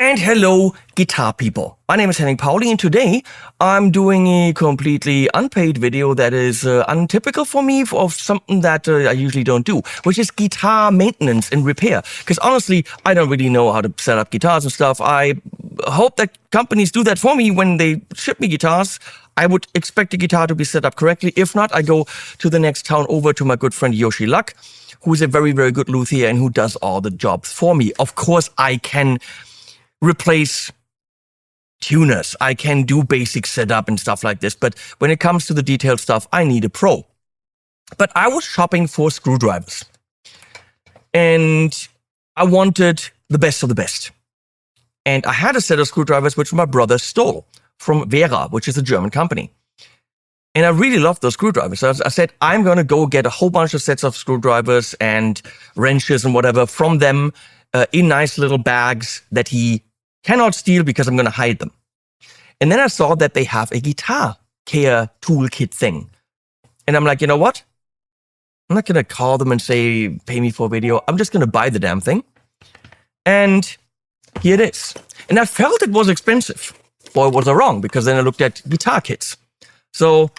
And hello, guitar people. My name is Henning Pauli, and today I'm doing a completely unpaid video that is untypical for me of something that I usually don't do, which is guitar maintenance and repair. Because honestly, I don't really know how to set up guitars and stuff. I hope that companies do that for me when they ship me guitars. I would expect the guitar to be set up correctly. If not, I go to the next town over to my good friend Yoshi Luck, who is a very, very good luthier and who does all the jobs for me. Of course, I can replace tuners. I can do basic setup and stuff like this, but when it comes to the detailed stuff, I need a pro. But I was shopping for screwdrivers, and I wanted the best of the best. And I had a set of screwdrivers which my brother stole from Vera, which is a German company. And I really loved those screwdrivers. So I said, I'm going to go get a whole bunch of sets of screwdrivers and wrenches and whatever from them in nice little bags that he cannot steal because I'm going to hide them. And then I saw that they have a guitar care toolkit thing. And I'm like, you know what? I'm not going to call them and say, pay me for a video. I'm just going to buy the damn thing. And here it is. And I felt it was expensive. Boy, was I wrong, because then I looked at guitar kits. So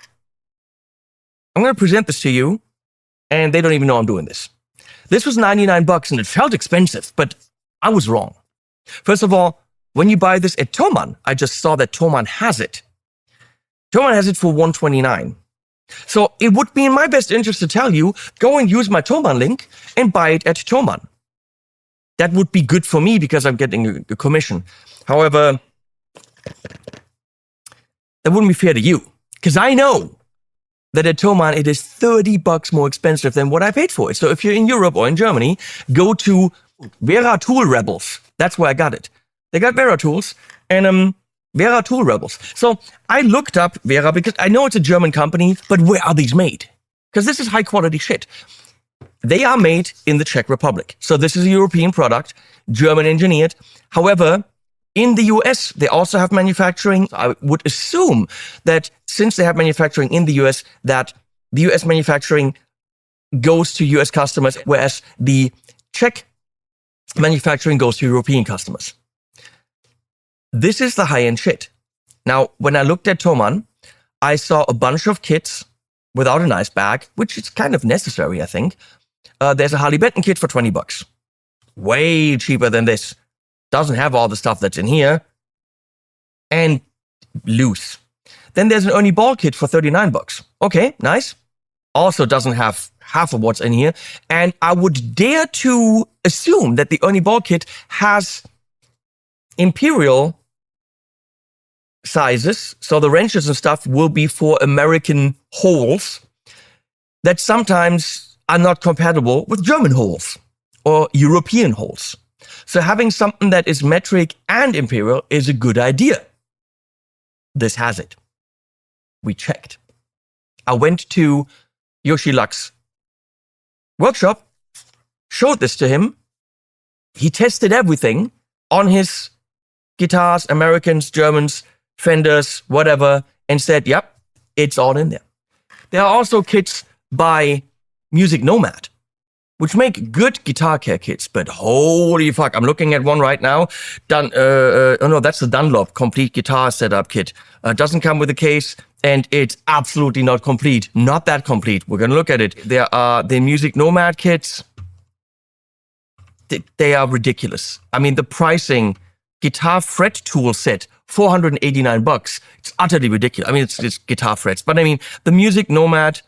I'm going to present this to you, and they don't even know I'm doing this. This was $99 and it felt expensive, but I was wrong. First of all, when you buy this at Thomann, I just saw that Thomann has it. Thomann has it for $129. So it would be in my best interest to tell you, go and use my Thomann link and buy it at Thomann. That would be good for me because I'm getting a commission. However, that wouldn't be fair to you, because I know that at Thomann it is $30 more expensive than what I paid for it. So if you're in Europe or in Germany, go to Vera Tool Rebels. That's where I got it. They got Vera tools and Vera Tool Rebels. So I looked up Vera because I know it's a German company, but where are these made? Because this is high quality shit. They are made in the Czech Republic. So this is a European product, German engineered. However, in the US, they also have manufacturing. I would assume that since they have manufacturing in the US, that the US manufacturing goes to US customers, whereas the Czech manufacturing goes to European customers. This is the high-end shit. Now, when I looked at Thomann, I saw a bunch of kits without a nice bag, which is kind of necessary, I think. There's a Harley Benton kit for $20. Way cheaper than this. Doesn't have all the stuff that's in here. And loose. Then there's an Ernie Ball kit for $39. Okay, nice. Also doesn't have half of what's in here. And I would dare to assume that the Ernie Ball kit has imperial sizes. So the wrenches and stuff will be for American holes that sometimes are not compatible with German holes or European holes. So having something that is metric and imperial is a good idea. This has it. We checked. I went to Yoshi Luck's workshop, showed this to him. He tested everything on his guitars, Americans, Germans, Fenders, whatever, and said, yep, it's all in there. There are also kits by Music Nomad, which make good guitar care kits, but holy fuck, I'm looking at one right now. Oh no, that's the Dunlop complete guitar setup kit. Doesn't come with a case, and it's absolutely not complete. Not that complete. We're gonna look at it. There are the Music Nomad kits. They are ridiculous. I mean, the pricing, guitar fret tool set, $489. It's utterly ridiculous. I mean, it's guitar frets, but I mean, the Music Nomad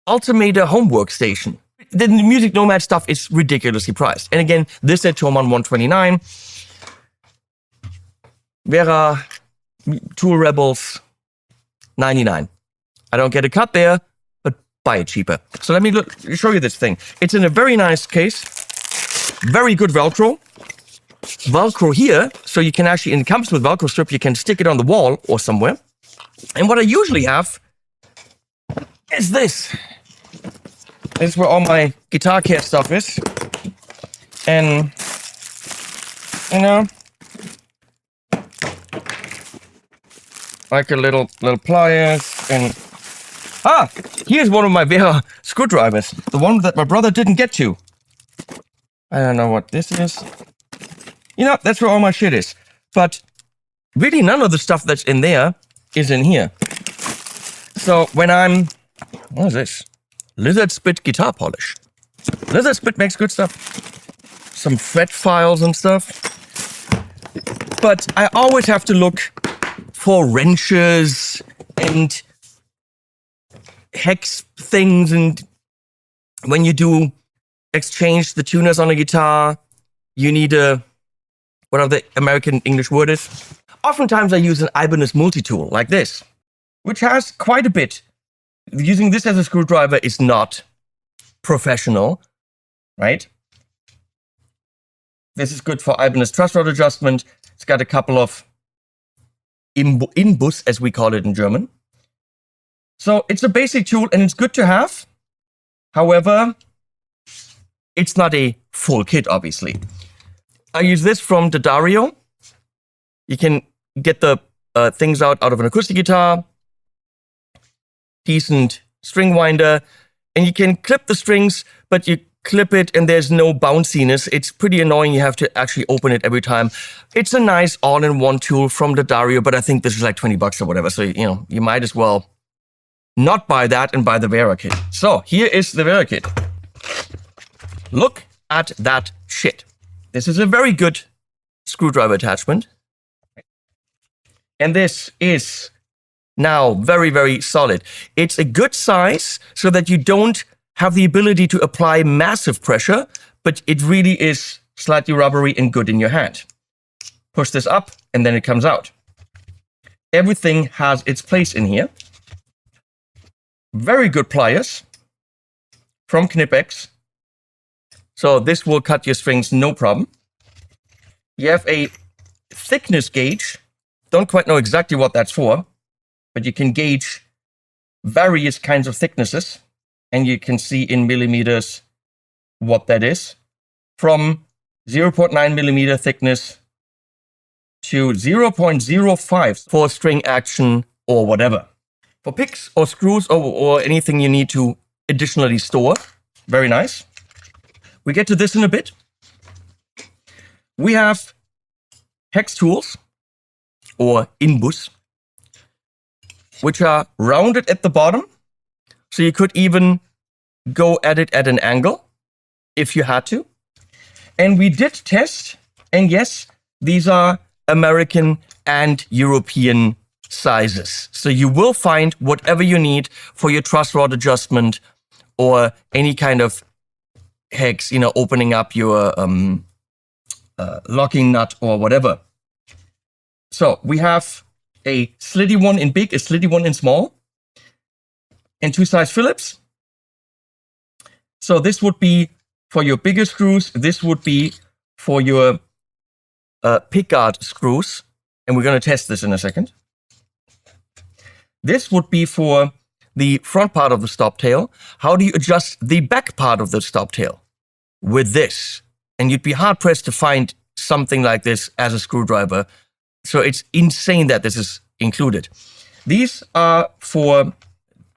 Ultimator home workstation. The Music Nomad stuff is ridiculously priced. And again, this at Thomann $129. Vera Tool Rebels $99. I don't get a cut there, but buy it cheaper. So let me show you this thing. It's in a very nice case. Very good Velcro. Velcro here, so you can actually, and it comes with Velcro strip, you can stick it on the wall or somewhere. And what I usually have is this. This is where all my guitar care stuff is. And, you know, like a little pliers and, here's one of my Vera screwdrivers. The one that my brother didn't get to. I don't know what this is. You know, that's where all my shit is. But really none of the stuff that's in there is in here. So when what is this? Lizard Spit guitar polish. Lizard Spit makes good stuff. Some fret files and stuff. But I always have to look for wrenches and hex things, and when you do exchange the tuners on a guitar, you need whatever the American English word is. Oftentimes I use an Ibanez multi-tool like this, which has quite a bit. Using this as a screwdriver is not professional, right? This is good for Ibanez truss rod adjustment. It's got a couple of Inbus, as we call it in German. So it's a basic tool and it's good to have. However, it's not a full kit, obviously. I use this from the Dario. You can get the things out of an acoustic guitar, decent string winder, and you can clip the strings, but you clip it and there's no bounciness. It's pretty annoying. You have to actually open it every time. It's a nice all-in-one tool from the Dario, but I think this is like 20 bucks or whatever. So, you know, you might as well not buy that and buy the Vera kit. So here is the Vera kit. Look at that shit. This is a very good screwdriver attachment. And this is now very, very solid. It's a good size so that you don't have the ability to apply massive pressure, but it really is slightly rubbery and good in your hand. Push this up and then it comes out. Everything has its place in here. Very good pliers from Knipex. So this will cut your strings no problem. You have a thickness gauge. Don't quite know exactly what that's for, but you can gauge various kinds of thicknesses. And you can see in millimeters what that is. From 0.9 millimeter thickness to 0.05 for string action or whatever. For picks or screws or anything you need to additionally store. Very nice. We get to this in a bit. We have hex tools or Inbus, which are rounded at the bottom. So you could even go at it at an angle if you had to. And we did test, and yes, these are American and European sizes. So you will find whatever you need for your truss rod adjustment or any kind of hex, you know, opening up your locking nut or whatever. So we have a slitty one in big, a slitty one in small, and 2 size Phillips. So this would be for your bigger screws. This would be for your pickguard screws. And we're going to test this in a second. This would be for the front part of the stop tail. How do you adjust the back part of the stop tail? With this. And you'd be hard pressed to find something like this as a screwdriver. So it's insane that this is included. These are for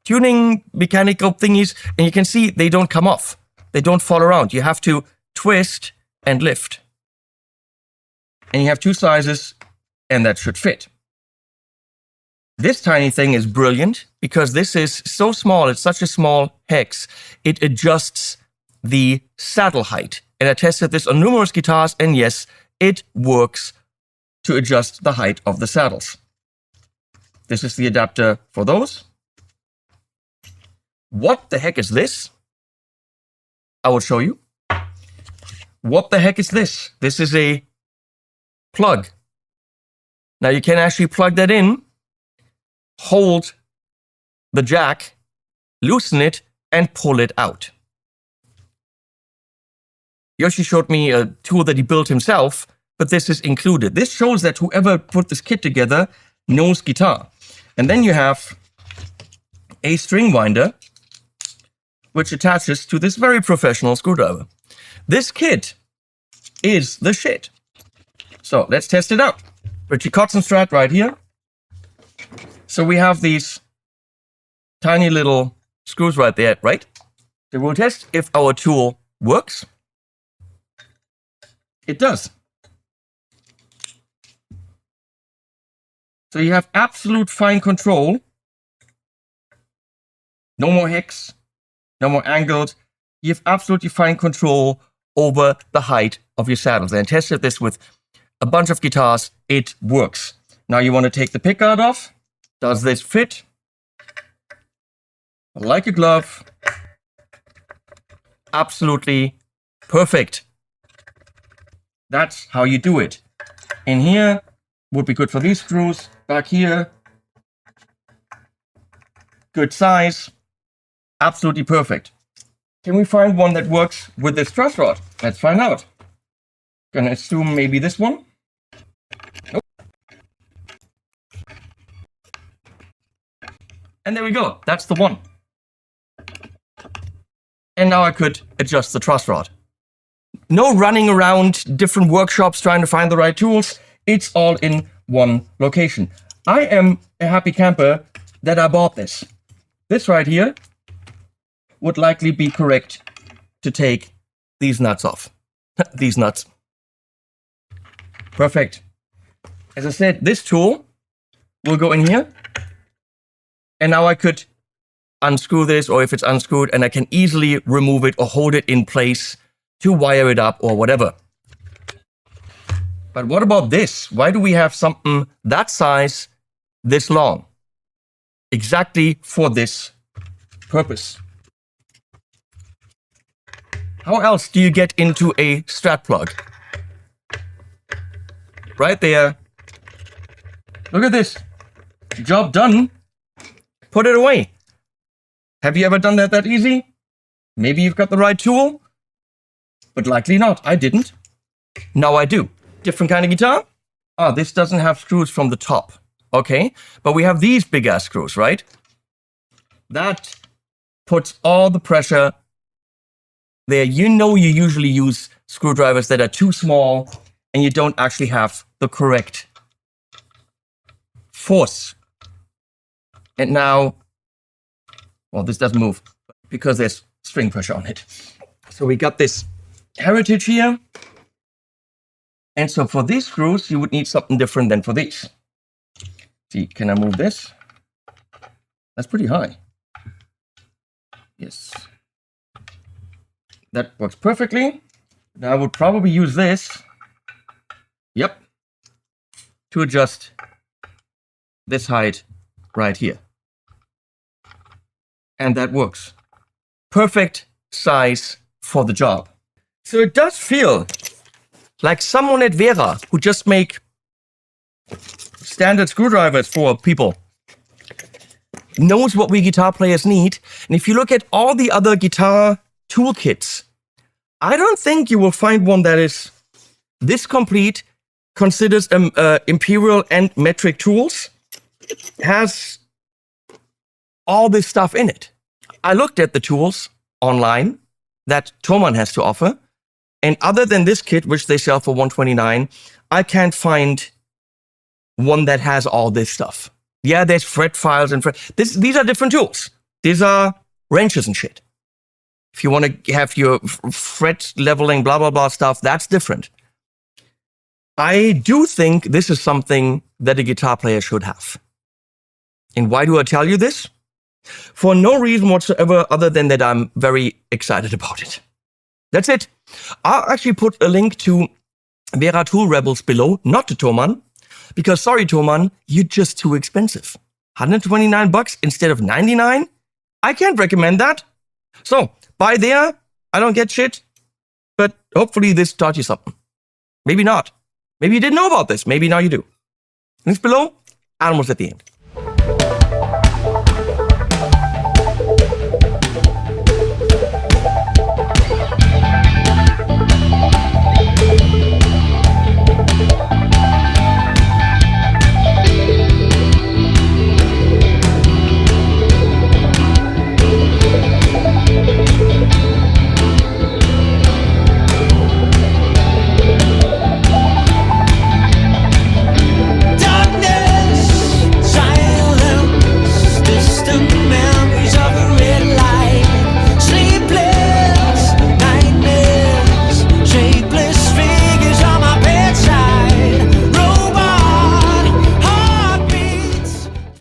tuning mechanical thingies, and you can see they don't come off. They don't fall around. You have to twist and lift. And you have 2 sizes, and that should fit. This tiny thing is brilliant because this is so small. It's such a small hex. It adjusts the saddle height. And I tested this on numerous guitars, and yes, it works to adjust the height of the saddles. This is the adapter for those. What the heck is this? I will show you. What the heck is this? This is a plug. Now you can actually plug that in, hold the jack, loosen it, and pull it out. Yoshi showed me a tool that he built himself, but this is included. This shows that whoever put this kit together knows guitar. And then you have a string winder, which attaches to this very professional screwdriver. This kit is the shit. So let's test it out. Richie Kotzenstrat right here. So we have these tiny little screws right there, right? So we'll test if our tool works. It does. So you have absolute fine control. No more hex, no more angles. You have absolutely fine control over the height of your saddles. And I tested this with a bunch of guitars. It works. Now you want to take the pickguard off. Does this fit? Like a glove. Absolutely perfect. That's how you do it. In here would be good for these screws. Back here, good size. Absolutely perfect. Can we find one that works with this truss rod? Let's find out. Gonna assume maybe this one. Nope. And there we go. That's the one. And now I could adjust the truss rod. No running around different workshops trying to find the right tools. It's all in one location. I am a happy camper that I bought this. This right here would likely be correct to take these nuts off. These nuts. Perfect. As I said, this tool will go in here. And now I could unscrew this, or if it's unscrewed, and I can easily remove it or hold it in place to wire it up or whatever. But what about this? Why do we have something that size, this long? Exactly for this purpose. How else do you get into a Strat plug? Right there. Look at this. Job done. Put it away. Have you ever done that easy? Maybe you've got the right tool, but likely not. I didn't. Now I do. Different kind of guitar? Ah, this doesn't have screws from the top. Okay, but we have these big ass screws, right? That puts all the pressure there. You know you usually use screwdrivers that are too small and you don't actually have the correct force. And now, well, this doesn't move because there's string pressure on it. So we got this heritage here. And so for these screws, you would need something different than for these. See, can I move this? That's pretty high. Yes. That works perfectly. Now I would probably use this. Yep. To adjust this height right here. And that works. Perfect size for the job. So it does feel like someone at Vera who just make standard screwdrivers for people knows what we guitar players need. And if you look at all the other guitar toolkits, I don't think you will find one that is this complete, considers imperial and metric tools, has all this stuff in it. I looked at the tools online that Thomann has to offer, and other than this kit, which they sell for $129, I can't find one that has all this stuff. Yeah, there's fret files and these are different tools. These are wrenches and shit. If you want to have your fret leveling, blah, blah, blah stuff, that's different. I do think this is something that a guitar player should have. And why do I tell you this? For no reason whatsoever other than that I'm very excited about it. That's it. I'll actually put a link to Vera Tool Rebels below, not to Thomann, because sorry, Thomann, you're just too expensive. $129 instead of $99? I can't recommend that. So, buy there. I don't get shit. But hopefully this taught you something. Maybe not. Maybe you didn't know about this. Maybe now you do. Links below. Almost at the end.